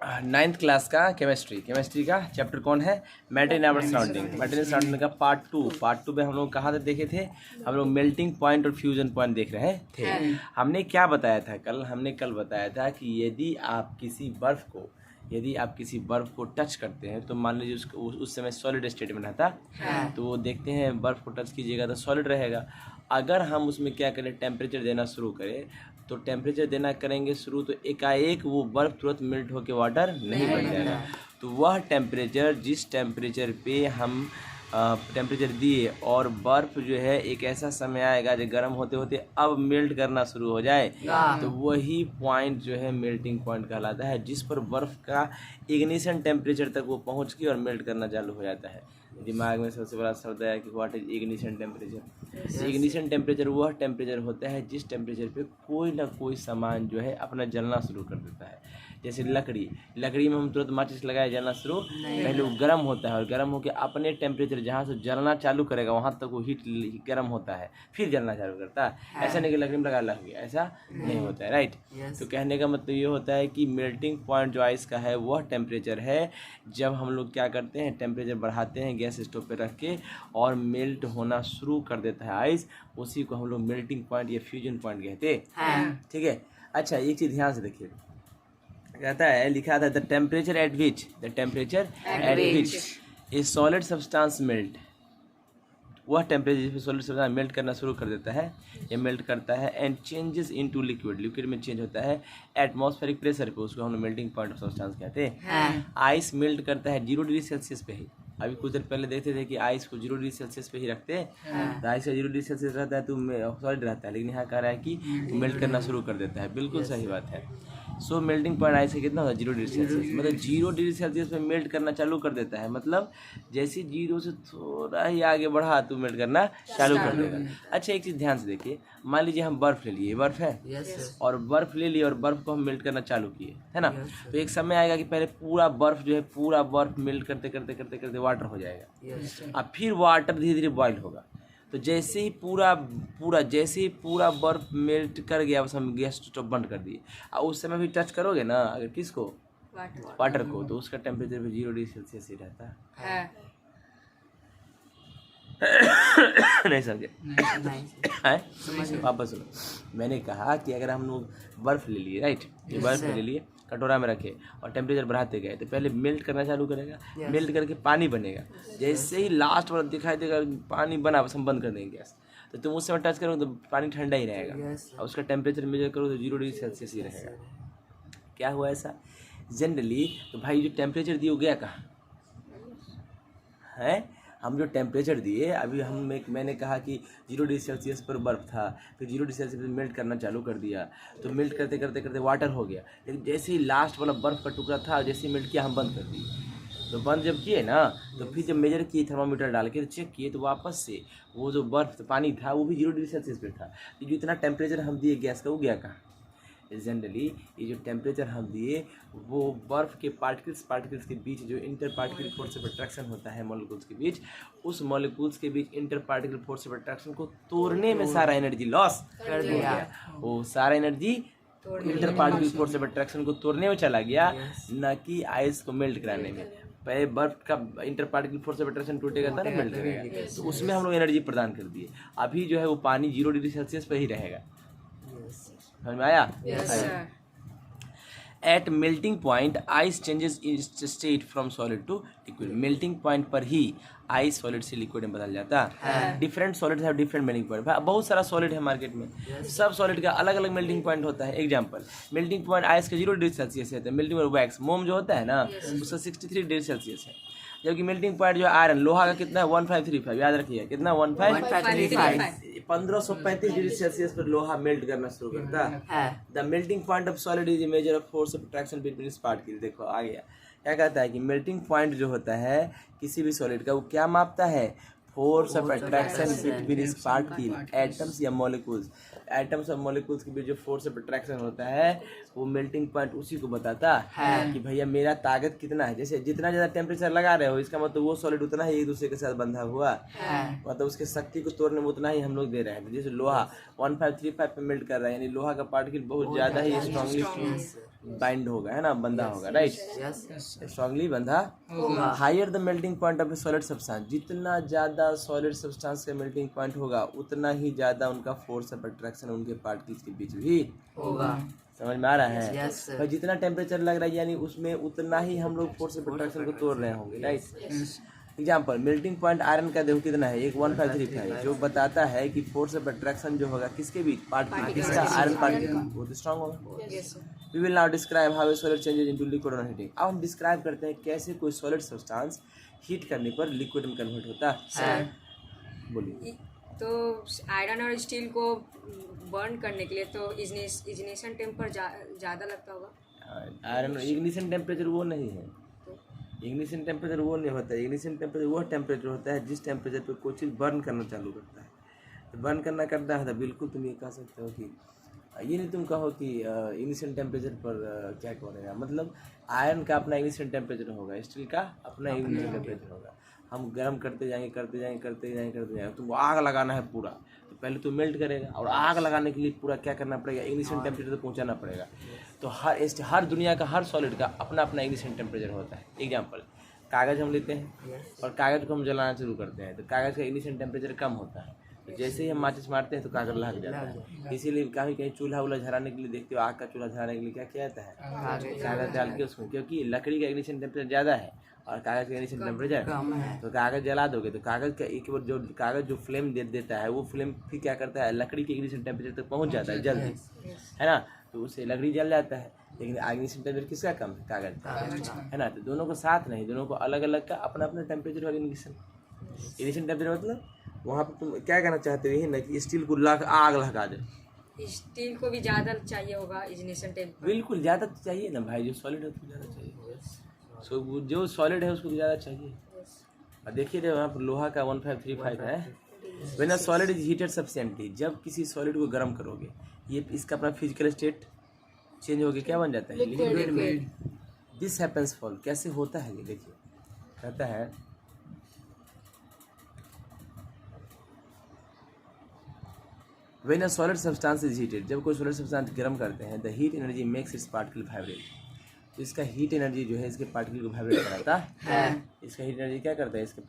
Ninth class का chemistry का chapter कौन है? Matter in our surrounding. Matter in surrounding का पार्ट टू में हम लोग कहाँ तक देखे थे? हम लोग मेल्टिंग पॉइंट और फ्यूजन पॉइंट देख रहे थे। हमने क्या बताया था कल? हमने कल बताया था कि यदि आप किसी बर्फ़ को टच करते हैं तो मान लीजिए उसको उस समय सॉलिड स्टेट में रहता, तो देखते हैं बर्फ़ को टच कीजिएगा तो सॉलिड रहेगा। अगर हम उसमें क्या करें, टेम्परेचर देना शुरू करें, तो टेम्परेचर देना करेंगे शुरू, तो एकाएक वो बर्फ़ तुरंत मेल्ट होकर वाटर नहीं बन जाएगा। तो वह टेम्परेचर, जिस टेम्परेचर पे हम टेम्परेचर दिए और बर्फ़ जो है एक ऐसा समय आएगा जब गर्म होते होते अब मेल्ट करना शुरू हो जाए, तो वही पॉइंट जो है मेल्टिंग पॉइंट कहलाता है, जिस पर बर्फ़ का इग्निशन टेम्परेचर तक वो पहुंच के और मेल्ट करना चालू हो जाता है। दिमाग में सबसे बड़ा शब्द है कि what is ignition temperature. Ignition temperature वह टेम्परेचर होता है जिस टेम्परेचर पे कोई ना कोई सामान जो है अपना जलना शुरू कर देता है। जैसे लकड़ी में हम तुरंत माचिस लगाए जलना शुरू, पहले वो गर्म होता है और गर्म होकर अपने टेम्परेचर जहाँ से जलना चालू करेगा वहाँ तक वो हीट गर्म होता है, फिर जलना चालू करता है। ऐसा नहीं कि लकड़ी में लगा लग गया, ऐसा नहीं होता है, राइट। तो कहने का मतलब ये होता है कि मेल्टिंग पॉइंट जो आइस का है वह टेम्परेचर है जब हम लोग क्या करते हैं, टेम्परेचर बढ़ाते हैं गैस स्टोव पे रख के और मेल्ट होना शुरू कर देता है आइस, उसी को हम लोग मेल्टिंग पॉइंट या फ्यूजन पॉइंट कहते हैं। ठीक है। अच्छा, एक चीज़ ध्यान से देखिए, कहता है, लिखा था the temperature at which A solid substance melt. वह टेम्परेचर जिस पे सॉलिड सब्सटेंस मेल्ट करना शुरू कर देता है, ये मेल्ट करता है एंड चेंजेस इनटू लिक्विड में चेंज होता है एटमॉस्फेरिक प्रेशर पे, उसको हम लोग मेल्टिंग पॉइंट ऑफ सब्सटेंस कहते हैं। आइस मेल्ट करता है 0 डिग्री सेल्सियस पे ही। अभी कुछ देर पहले देखते थे कि आइस को 0 डिग्री सेल्सियस पे ही रखते हैं, तो आइस का 0 डिग्री सेल्सियस रहता है तो सॉलिड रहता है, लेकिन यहाँ कह रहा है कि मेल्ट करना शुरू कर देता है। बिल्कुल सही बात है। सो मेल्टिंग पॉइंट आइस का कितना होता है? 0 डिग्री सेल्सियस। मतलब 0 डिग्री सेल्सियस पे मेल्ट करना चालू कर देता है, मतलब जैसे 0 से थोड़ा ही आगे बढ़ा तो मेल्ट करना चालू कर देगा। अच्छा, एक चीज़ ध्यान से देखिए, मान लीजिए हम बर्फ़ ले लिए, बर्फ़ है और बर्फ़ ले लिए और बर्फ़ को हम मेल्ट करना चालू किए, है ना। तो एक समय आएगा कि पहले पूरा बर्फ़ जो है, पूरा बर्फ़ मेल्ट करते करते करते करते वाटर हो जाएगा। अब फिर वाटर धीरे धीरे बॉयल होगा। तो जैसे ही पूरा बर्फ मेल्ट कर गया, बस हम गैस स्टोव बंद कर दिए, और उस समय भी टच करोगे ना अगर किसको, वाटर को, तो उसका टेम्परेचर भी 0 डिग्री सेल्सियस ही रहता है। नहीं समझे? वापस सुनो, मैंने कहा कि अगर हम लोग बर्फ ले लिए, राइट, ये बर्फ ले लिए, कटोरा में रखे और टेम्परेचर बढ़ाते गए, तो पहले मेल्ट करना चालू करेगा, मेल्ट करके पानी बनेगा। जैसे ही लास्ट वाला दिखाई देगा पानी बना, बस हम बंद कर देंगे गैस, तो तुम उस समय टच करोगे तो पानी ठंडा ही रहेगा, और उसका टेम्परेचर मेजर करो तो 0 डिग्री सेल्सियस ही रहेगा। क्या हुआ ऐसा जनरली? तो भाई जो टेम्परेचर दिए वो गया कहाँ है? हम जो टेम्परेचर दिए, अभी मैंने कहा कि 0 डिग्री सेल्सियस पर बर्फ़ था, फिर 0 डिग्री सेल्सियस पर मेल्ट करना चालू कर दिया, तो मेल्ट करते करते करते वाटर हो गया, लेकिन जैसे ही लास्ट वाला बर्फ़ का टुकड़ा था, जैसे ही मेल्ट किया हम बंद कर दिए। तो बंद जब किए ना, तो फिर जब मेजर किए, थर्मामीटर डाल के चेक किए, तो वापस से वो जो बर्फ़ पानी था वो भी 0 डिग्री सेल्सियस पर था। तो जो इतना टेम्परेचर हम दिए गैस का, वो गया कहाँ? जनरली ये जो टेम्परेचर हम दिए वो बर्फ़ के पार्टिकल्स के बीच जो inter particle force of attraction होता है मॉलिक्यूल्स के बीच, उस मॉलिक्यूल्स के बीच inter particle force of attraction को तोड़ने में सारा एनर्जी लॉस कर दिया। वो सारा energy inter particle force of attraction को तोड़ने में चला गया, न कि आइस को मेल्ट कराने में। पहले बर्फ का inter particle force of attraction टूटेगा तब ना मेल्ट करेगा, तो उसमें हम लोग एनर्जी प्रदान कर दिए। अभी जो है वो पानी 0 डिग्री सेल्सियस पर ही रहेगा। समझ में आया? At melting point ice changes its state from solid to liquid. Melting point पर ही आइस सॉलिड से लिक्विड में बदल जाता है। डिफरेंट सॉलिड है, डिफरेंट मेल्टिंग पॉइंट। बहुत सारा सॉलिड है मार्केट में, सब सॉलिड का अलग अलग मेल्टिंग पॉइंट होता है। एग्जांपल, मेल्टिंग पॉइंट आइस का 0 डिग्री सेल्सियस है, तो मेल्टिंग पॉइंट वैक्स मोम जो होता है ना, उसका 63 डिग्री सेल्सियस है। जबकि मेल्टिंग पॉइंट जो आयरन लोहा का कितना है, 1535, याद रखिए कितना, 1535। 1535 डिग्री सेल्सियस पर लोहा मेल्ट करना शुरू करता है। The melting point of solid is a measure of force of attraction between particle. देखो आ गया, क्या कहता है कि मेल्टिंग पॉइंट जो होता है किसी भी सॉलिड का, वो क्या मापता है? Force of attraction between particle, atoms या मॉलिक्यूल्स। एटम्स और मॉलिक्यूल्स के बीच जो फोर्स ऑफ अट्रैक्शन होता है वो मेल्टिंग पॉइंट उसी को बताता है कि भैया मेरा ताकत कितना है। जैसे जितना ज़्यादा टेम्परेचर लगा रहे हो, इसका मतलब वो सॉलिड उतना ही एक दूसरे के साथ बंधा हुआ, मतलब उसके शक्ति को तोड़ने में उतना ही हम लोग दे रहे हैं। जैसे लोहा 1535 पे मेल्ट कर रहा है, यानी लोहा का पार्टिकल बहुत ज़्यादा ही स्ट्रांगली बाइंड होगा, है ना, बंधा होगा, राइट, स्ट्रांगली बंधा होगा। Higher the melting point of a solid substance, जितना ज़्यादा सॉलिड सब्सटेंस का मेल्टिंग पॉइंट होगा उतना ही ज़्यादा उनका फोर्स ऑफ अट्रैक्शन उनके पार्टिकल्स के बीच भी होगा। समझ में आ रहा है? और जितना टेम्परेचर लग रहा है यानी उसमें उतना ही हम लोग फोर्स ऑफ अट्रैक्शन को तोड़ रहे होंगे, right. Example, melting point iron का देखो कितना है, एक 1535, जो बताता है कि फोर्स ऑफ अट्रैक्शन जो होगा किसके बीच, किसका, आयरन पार्टिकल, वो तो स्ट्रांग होगा। We will now describe how a solid changes into liquid on heating. अब हम डिस्क्राइब करते हैं कैसे कोई सॉलिड सब्सटेंस हीट करने पर लिक्विड में कन्वर्ट होता है। बोलिए। तो आयरन और स्टील को बर्न करने के लिए तो इग्निशन टेम्पर ज़्यादा लगता होगा। आयरन इग्निशन टेम्परेचर वो नहीं है, इग्निशन टेम्परेचर वो नहीं होता है। इग्निशन टेम्परेचर वो टेम्परेचर होता है जिस टेम्परेचर पे कोई चीज़ बर्न करना चालू करता है। तो बर्न करता है तो बिल्कुल तुम ये कह सकते हो कि ये नहीं तुम कहो कि इग्निशन टेम्परेचर पर क्या करेगा, मतलब आयरन का अपना इग्निशन टेम्परेचर होगा, स्टील का अपना इग्निशन टेम्परेचर होगा। हम गर्म करते जाएंगे, तुमको आग लगाना है पूरा, तो पहले तो मेल्ट करेगा, और आग लगाने के लिए पूरा क्या करना पड़ेगा, इग्निशन टेम्परेचर तक पहुंचाना पड़ेगा। तो हर दुनिया का हर सॉलिड का अपना अपना इग्निशन टेम्परेचर होता है। एग्जाम्पल, कागज़ हम लेते हैं और कागज़ को हम जलाना शुरू करते हैं, तो कागज़ का इग्निशन टेम्परेचर कम होता है, तो जैसे ही हम माचिस मारते हैं तो कागज़ लग जाता है। इसीलिए कहीं चूल्हा वूल्हा झराने के लिए देखते हो, आग का चूल्हा झराने के लिए क्या किया जाता है, कागज़ डाल के उसमें, क्योंकि लकड़ी का इग्निशन टेम्परेचर ज़्यादा है और कागज़ का इग्निशन टेम्परेचर कम है। तो कागज़ जला दोगे तो कागज़ का एक बार जो कागज़ जो फ्लेम दे देता है वो फ्लेम फिर क्या करता है, लकड़ी के इग्निशन टेम्परेचर तक पहुंच जाता है जल्दी, है ना, तो उससे लकड़ी जल जाता है। लेकिन इग्निशन टेम्परेचर किसका कम है, कागज़ का, है ना। तो दोनों को साथ नहीं, दोनों को अलग अलग का अपना अपना टेम्परेचर और इग्निशन टेम्परेचर, मतलब वहाँ पर तुम क्या कहना चाहते हो, यही ना कि स्टील को आग लगा दे। स्टील को भी ज़्यादा चाहिए होगा इग्निशन टेम्परेचर, बिल्कुल ज़्यादा तो चाहिए ना भाई, जो सॉलिड है उसको ज़्यादा चाहिए, जो सॉलिड है उसको ज़्यादा चाहिए। और देखिए जब वहाँ पर लोहा का 1535 है, when a solid is heated sufficiently, जब किसी सॉलिड को गर्म करोगे ये इसका अपना फिजिकल स्टेट चेंज हो गया, क्या बन जाता है, लिक्विड में। दिस हैपेंस फॉल, कैसे होता है ये देखिए, कहता है when a solid substance is heated, जब कोई सॉलिड सब्सटेंस गर्म करते हैं, the heat energy makes it's particle vibrate, तो इसका हीट एनर्जी जो है इसके पार्टिकल को वाइब्रेट कराता है। इसका हीट एनर्जी क्या करता है, इसके